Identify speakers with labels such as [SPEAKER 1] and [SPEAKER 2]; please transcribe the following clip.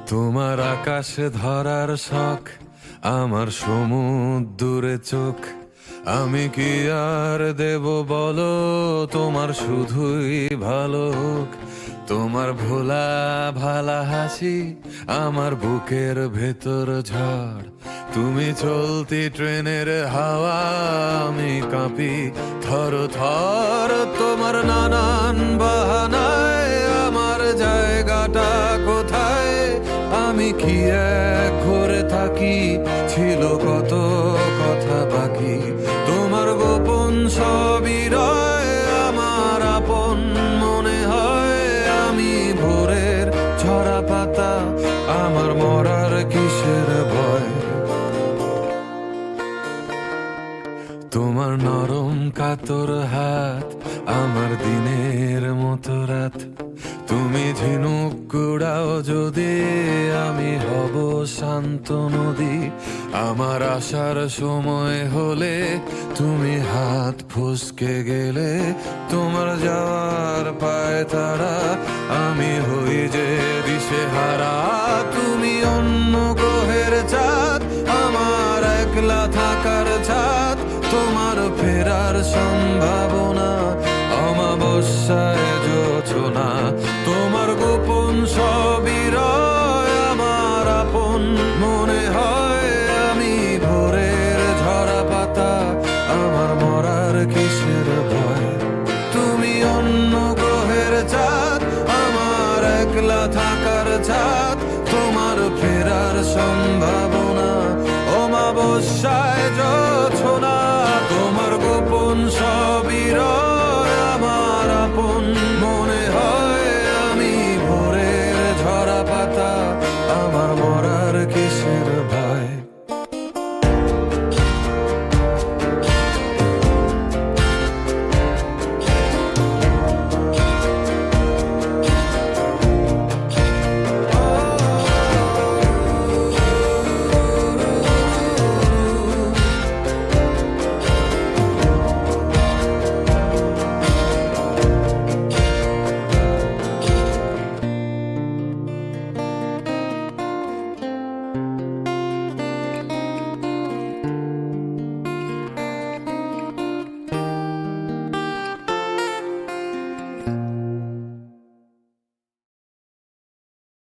[SPEAKER 1] তোমার আকাশে ধরার শখ, আমার সমুদ্রে চোখ। আমি কি আর দেব বলো, তোমার শুধুই ভালো হোক। তোমার ভোলা ভালা হাসি আমার বুকের ভেতর ঝড়। তুমি চলতি ট্রেনের হাওয়া, আমি কাঁপি থর থর। তোমার নানান বাহানায় আমার জায়গাটা কোথায়? আমি কি এক ঘরে থাকি, ছিল কত কথা বাকি। তোমার গোপন সবই রয় আমার আপন মনে হয়। আমি ভোরের ঝরা পাতা, আমার মরার কিসের ভয়? তোমার নরম কাতর হাত আমার দিনের মতো রাত। তুমি ঝিনুক কুড়াও যদি, আমি হব শান্ত নদী। আমার আসার সময় হলে তুমি হাত ফসকে গেলে। তোমার যাওয়ার পায় তারা, আমি হই যে দিশেহারা। তুমি অন্য গ্রহের চাঁদ, আমার একলা থাকার ছাদ। তোমার ফেরার সম্ভাবনা অমাবস্যায় জোছনা। তোমার গোপন সবই